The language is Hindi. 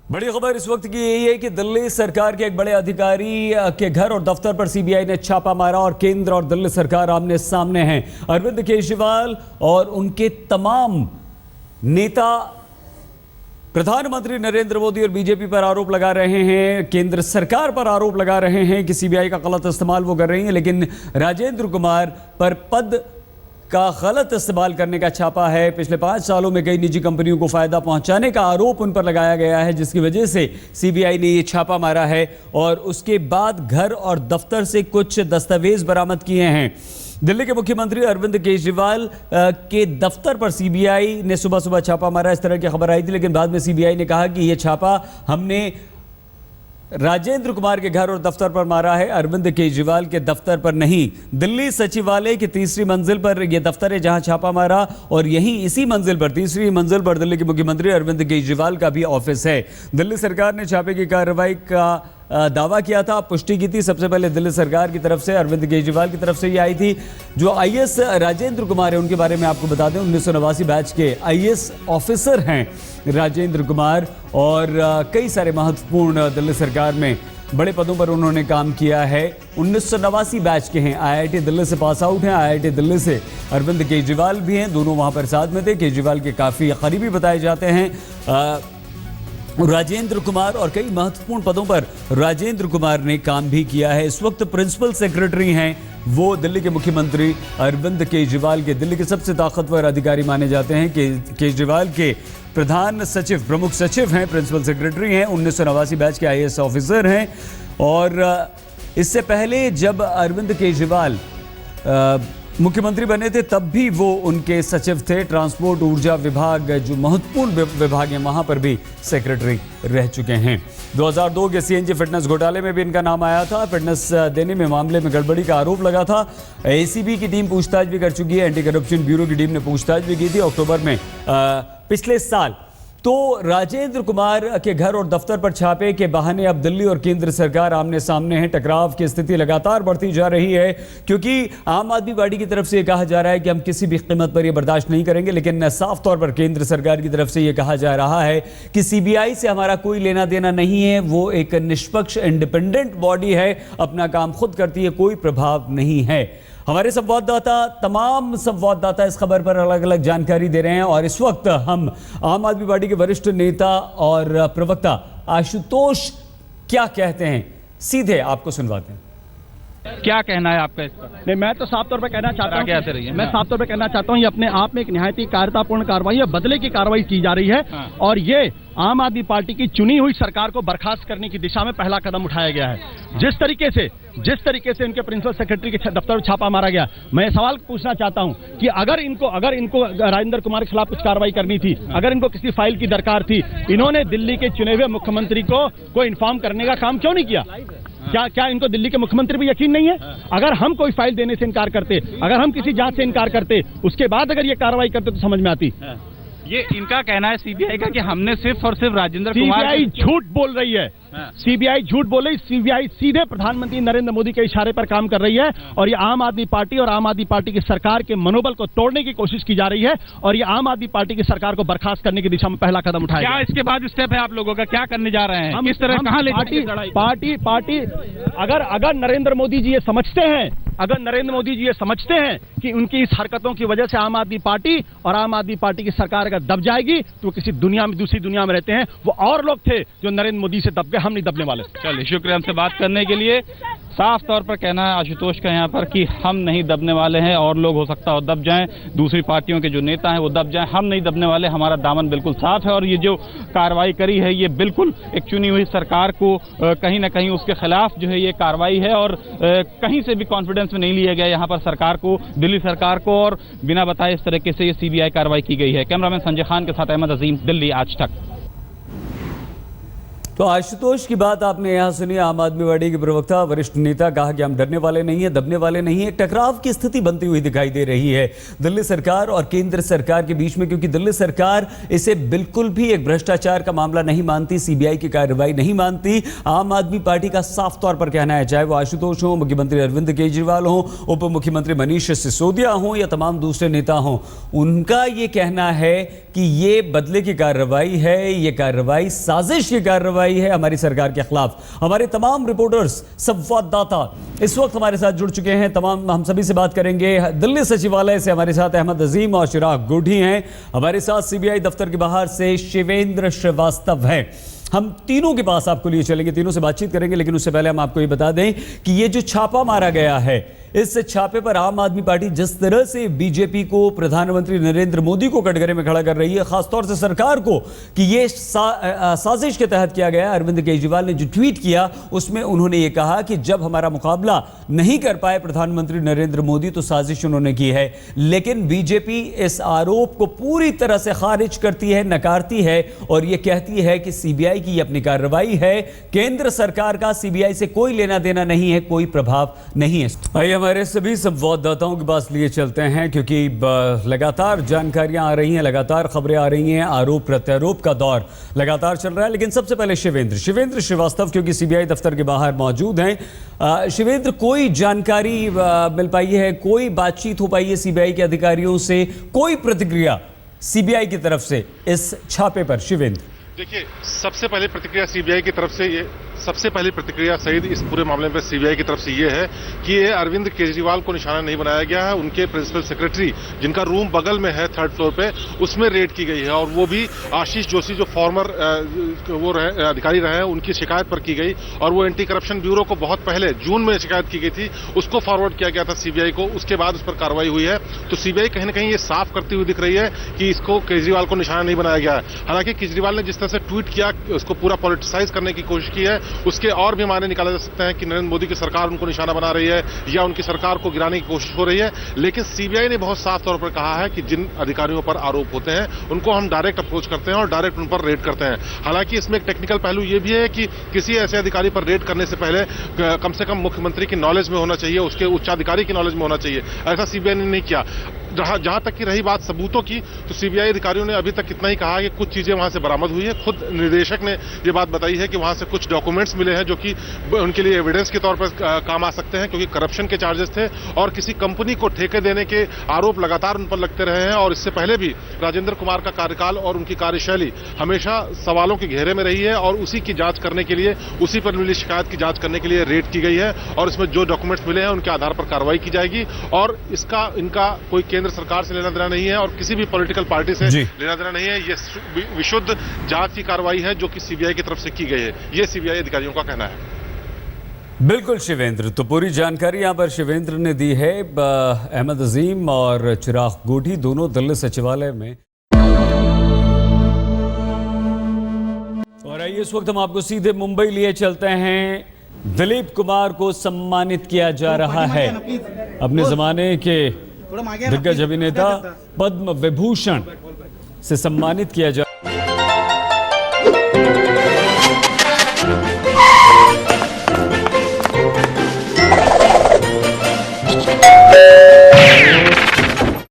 बड़ी खबर इस वक्त की यही है कि दिल्ली सरकार के एक बड़े अधिकारी के घर और दफ्तर पर सीबीआई ने छापा मारा और केंद्र और दिल्ली सरकार आमने सामने हैं। अरविंद केजरीवाल और उनके तमाम नेता प्रधानमंत्री नरेंद्र मोदी और बीजेपी पर आरोप लगा रहे हैं, केंद्र सरकार पर आरोप लगा रहे हैं कि सीबीआई का गलत इस्तेमाल वो कर रही है। लेकिन राजेंद्र कुमार पर पद का गलत इस्तेमाल करने का छापा है। पिछले 5 सालों में कई निजी कंपनियों को फायदा पहुंचाने का आरोप उन पर लगाया गया है, जिसकी वजह से सीबीआई ने ये छापा मारा है और उसके बाद घर और दफ्तर से कुछ दस्तावेज बरामद किए हैं। दिल्ली के मुख्यमंत्री अरविंद केजरीवाल के दफ्तर पर सीबीआई ने सुबह सुबह छापा मारा, इस तरह की खबर आई थी। लेकिन बाद में सीबीआई ने कहा कि यह छापा हमने राजेंद्र कुमार के घर और दफ्तर पर मारा है, अरविंद केजरीवाल के दफ्तर पर नहीं। दिल्ली सचिवालय की तीसरी मंजिल पर यह दफ्तर है जहां छापा मारा और यहीं इसी मंजिल पर, तीसरी मंजिल पर दिल्ली के मुख्यमंत्री अरविंद केजरीवाल का भी ऑफिस है। दिल्ली सरकार ने छापे की कार्रवाई का दावा किया था, पुष्टि की थी। सबसे पहले दिल्ली सरकार की तरफ से, अरविंद केजरीवाल की तरफ से ये आई थी। जो आईएएस राजेंद्र कुमार है उनके बारे में आपको बता दें, 1989 बैच के आईएएस ऑफिसर हैं राजेंद्र कुमार और कई सारे महत्वपूर्ण दिल्ली सरकार में बड़े पदों पर उन्होंने काम किया है। 1989 बैच के हैं, आईआईटी दिल्ली से पास आउट हैं। आईआईटी दिल्ली से अरविंद केजरीवाल भी हैं, दोनों वहां पर साथ में थे। केजरीवाल के काफ़ी करीबी बताए जाते हैं राजेंद्र कुमार और कई महत्वपूर्ण पदों पर राजेंद्र कुमार ने काम भी किया है। इस वक्त प्रिंसिपल सेक्रेटरी हैं वो दिल्ली के मुख्यमंत्री अरविंद केजरीवाल के, दिल्ली के सबसे ताकतवर अधिकारी माने जाते हैं। केजरीवाल के प्रधान सचिव, प्रमुख सचिव हैं, प्रिंसिपल सेक्रेटरी हैं, 1989 बैच के आईएएस ऑफिसर हैं। और इससे पहले जब अरविंद केजरीवाल मुख्यमंत्री बने थे तब भी वो उनके सचिव थे। ट्रांसपोर्ट, ऊर्जा विभाग, जो महत्वपूर्ण विभाग हैं, वहां पर भी सेक्रेटरी रह चुके हैं। 2002 के सीएनजी फिटनेस घोटाले में भी इनका नाम आया था। फिटनेस देने में मामले में गड़बड़ी का आरोप लगा था। एसीबी की टीम पूछताछ भी कर चुकी है, एंटी करप्शन ब्यूरो की टीम ने पूछताछ भी की थी अक्टूबर में पिछले साल। तो राजेंद्र कुमार के घर और दफ्तर पर छापे के बहाने अब दिल्ली और केंद्र सरकार आमने सामने हैं। टकराव की स्थिति लगातार बढ़ती जा रही है, क्योंकि आम आदमी पार्टी की तरफ से यह कहा जा रहा है कि हम किसी भी कीमत पर यह बर्दाश्त नहीं करेंगे, लेकिन साफ तौर पर केंद्र सरकार की तरफ से यह कहा जा रहा है कि सीबीआई से हमारा कोई लेना देना नहीं है, वो एक निष्पक्ष इंडिपेंडेंट बॉडी है, अपना काम खुद करती है, कोई प्रभाव नहीं है। हमारे संवाददाता, तमाम संवाददाता इस खबर पर अलग अलग जानकारी दे रहे हैं और इस वक्त हम आम आदमी पार्टी के वरिष्ठ नेता और प्रवक्ता आशुतोष क्या कहते हैं, सीधे आपको सुनवाते हैं। क्या कहना है आपका इस पर? नहीं, मैं तो साफ तौर पर कहना चाहता हूँ, कैसे रही है? मैं साफ तौर पर कहना चाहता हूँ, ये अपने आप में एक निहायती कायरतापूर्ण कार्रवाई है, बदले की कार्रवाई की जा रही है। और ये आम आदमी पार्टी की चुनी हुई सरकार को बर्खास्त करने की दिशा में पहला कदम उठाया गया है। जिस तरीके से इनके प्रिंसिपल सेक्रेटरी के दफ्तर में छापा मारा गया, मैं सवाल पूछना चाहता हूं कि अगर इनको राजेंद्र कुमार के खिलाफ कुछ कार्रवाई करनी थी, अगर इनको किसी फाइल की दरकार थी, इन्होंने दिल्ली के चुने हुए मुख्यमंत्री को इन्फॉर्म करने का काम क्यों नहीं किया? क्या इनको दिल्ली के मुख्यमंत्री भी यकीन नहीं है? अगर हम कोई फाइल देने से इनकार करते, अगर हम किसी जांच से इनकार करते, उसके बाद अगर ये कार्रवाई करते तो समझ में आती। ये इनका कहना है सीबीआई का कि हमने सिर्फ और सिर्फ राजेंद्र कुमार, सीबीआई झूठ बोल रही है। सीबीआई झूठ बोल रही, सीबीआई सीधे प्रधानमंत्री नरेंद्र मोदी के इशारे पर काम कर रही है और ये आम आदमी पार्टी और आम आदमी पार्टी की सरकार के मनोबल को तोड़ने की कोशिश की जा रही है और ये आम आदमी पार्टी की सरकार को बर्खास्त करने की दिशा में पहला कदम उठाया। क्या इसके बाद स्टेप है आप लोगों का? क्या करने जा रहे हैं? हम किस तरह, कहां ले जाएंगे पार्टी? अगर नरेंद्र मोदी जी ये समझते हैं, अगर नरेंद्र मोदी जी ये समझते हैं कि उनकी इस हरकतों की वजह से आम आदमी पार्टी और आम आदमी पार्टी की सरकार अगर दब जाएगी तो किसी दुनिया में, दूसरी दुनिया में रहते हैं। वो और लोग थे जो नरेंद्र मोदी से दब गए, हम नहीं दबने वाले। चलिए, शुक्रिया हमसे बात करने के लिए। साफ तौर पर कहना है आशुतोष का यहाँ पर कि हम नहीं दबने वाले हैं, और लोग हो सकता हो दब जाएं, दूसरी पार्टियों के जो नेता हैं वो दब जाएं, हम नहीं दबने वाले, हमारा दामन बिल्कुल साफ है। और ये जो कार्रवाई करी है ये बिल्कुल एक चुनी हुई सरकार को कहीं ना कहीं उसके खिलाफ जो है ये कार्रवाई है और कहीं से भी कॉन्फिडेंस में नहीं लिया गया यहाँ पर सरकार को, दिल्ली सरकार को, और बिना बताए इस तरीके से ये सीबीआई कार्रवाई की गई है। कैमरामैन संजय खान के साथ अहमद अजीम, दिल्ली आज तक। तो आशुतोष की बात आपने यहाँ सुनी। आम आदमी पार्टी के प्रवक्ता वरिष्ठ नेता कहा कि हम डरने वाले नहीं है, दबने वाले नहीं है। टकराव की स्थिति बनती हुई दिखाई दे रही है दिल्ली सरकार और केंद्र सरकार के बीच में, क्योंकि दिल्ली सरकार इसे बिल्कुल भी एक भ्रष्टाचार का मामला नहीं मानती, सीबीआई की कार्रवाई नहीं मानती। आम आदमी पार्टी का साफ तौर पर कहना है, चाहे वो आशुतोष हो, मुख्यमंत्री अरविंद केजरीवाल हो, उप मुख्यमंत्री मनीष सिसोदिया हो या तमाम दूसरे नेता हो, उनका ये कहना है कि ये बदले की कार्रवाई है, ये कार्रवाई साजिश की कार्रवाई है हमारी सरकार के खिलाफ। हमारे तमाम रिपोर्टर्स, संवाददाता इस वक्त हमारे साथ जुड़ चुके हैं। तमाम हम सभी से बात करेंगे। दिल्ली सचिवालय से हमारे साथ अहमद अजीम और चिराग गोढ़ी हैं। हमारे साथ सीबीआई दफ्तर के बाहर से शिवेंद्र श्रीवास्तव हैं। हम तीनों के पास आपको लिए चलेंगे, तीनों से बातचीत करेंगे, लेकिन उससे पहले हम आपको ये बता दें कि ये जो छापा मारा गया है, इस छापे पर आम आदमी पार्टी जिस तरह से बीजेपी को, प्रधानमंत्री नरेंद्र मोदी को कटघरे में खड़ा कर रही है, खासतौर से सरकार को, कि ये साजिश के तहत किया गया। अरविंद केजरीवाल ने जो ट्वीट किया उसमें उन्होंने ये कहा कि जब हमारा मुकाबला नहीं कर पाए प्रधानमंत्री नरेंद्र मोदी तो साजिश उन्होंने की है। लेकिन बीजेपी इस आरोप को पूरी तरह से खारिज करती है, नकारती है और ये कहती है कि सीबीआई की अपनी कार्रवाई है, केंद्र सरकार का सीबीआई से कोई लेना देना नहीं है, कोई प्रभाव नहीं है। आइए हमारे सभी संवाददाताओं के पास लिए चलते हैं, क्योंकि लगातार जानकारियां आ रही हैं, लगातार खबरें आ रही हैं, आरोप प्रत्यारोप का दौर लगातार चल रहा है। लेकिन सबसे पहले शिवेंद्र श्रीवास्तव, क्योंकि सीबीआई दफ्तर के बाहर मौजूद हैं। शिवेंद्र, कोई जानकारी मिल पाई है, कोई बातचीत हो पाई है सीबीआई के अधिकारियों से, कोई प्रतिक्रिया सीबीआई की तरफ से इस छापे पर? शिवेंद्र, देखिए, सबसे पहले प्रतिक्रिया सीबीआई की तरफ से सबसे पहली प्रतिक्रिया सहित इस पूरे मामले में सीबीआई की तरफ से ये है कि ये अरविंद केजरीवाल को निशाना नहीं बनाया गया है। उनके प्रिंसिपल सेक्रेटरी, जिनका रूम बगल में है 3rd फ्लोर पे, उसमें रेड की गई है और वो भी आशीष जोशी जो फॉर्मर अधिकारी रहे हैं, उनकी शिकायत पर की गई और वो एंटी करप्शन ब्यूरो को बहुत पहले जून में शिकायत की गई थी, उसको फॉरवर्ड किया गया था सीबीआई को, उसके बाद उस पर कार्रवाई हुई है। तो सीबीआई कहीं ना कहीं ये साफ करती हुई दिख रही है कि इसको केजरीवाल को निशाना नहीं बनाया गया है। हालांकि केजरीवाल ने जिस तरह से ट्वीट किया, उसको पूरा पॉलिटिसाइज करने की कोशिश की है, उसके और भी मायने निकाले जा सकते हैं कि नरेंद्र मोदी की सरकार उनको निशाना बना रही है या उनकी सरकार को गिराने की कोशिश हो रही है। लेकिन सीबीआई ने बहुत साफ तौर पर कहा है कि जिन अधिकारियों पर आरोप होते हैं उनको हम डायरेक्ट अप्रोच करते हैं और डायरेक्ट उन पर रेड करते हैं। हालांकि इसमें एक टेक्निकल पहलू ये भी है कि किसी ऐसे अधिकारी पर रेड करने से पहले कम से कम मुख्यमंत्री की नॉलेज में होना चाहिए, उसके उच्चाधिकारी की नॉलेज में होना चाहिए। ऐसा सीबीआई ने नहीं किया। जहां तक की रही बात सबूतों की, तो सीबीआई अधिकारियों ने अभी तक इतना ही कहा कि कुछ चीजें वहां से बरामद हुई है। खुद निदेशक ने ये बात बताई है कि वहां से कुछ डॉक्यूमेंट्स मिले हैं जो कि उनके लिए एविडेंस के तौर पर काम आ सकते हैं, क्योंकि करप्शन के चार्जेस थे और किसी कंपनी को ठेके देने के आरोप लगातार उन पर लगते रहे हैं। और इससे पहले भी राजेंद्र कुमार का कार्यकाल और उनकी कार्यशैली हमेशा सवालों के घेरे में रही है और उसी की जांच करने के लिए, उसी पर मिली शिकायत की जांच करने के लिए रेड की गई है और इसमें जो डॉक्यूमेंट्स मिले हैं उनके आधार पर कार्रवाई की जाएगी। और इनका कोई केंद्र सरकार से लेना देना नहीं है और किसी भी पॉलिटिकल पार्टी से लेना देना नहीं है। ये विशुद्ध जांच की कार्रवाई है जो कि सीबीआई की तरफ से की गई है, ये सीबीआई अधिकारियों का कहना है। बिल्कुल शिवेंद्र, तो पूरी जानकारी यहां पर शिवेंद्र ने दी है। अहमद अजीम और चिराग गोढ़ी दोनों दिल्ली सचिवालय में। और आइए इस वक्त हम आपको सीधे मुंबई लिए चलते हैं। दिलीप कुमार को सम्मानित किया जा रहा है। अपने जमाने के दिग्गज अभिनेता पद्म विभूषण से सम्मानित किया जा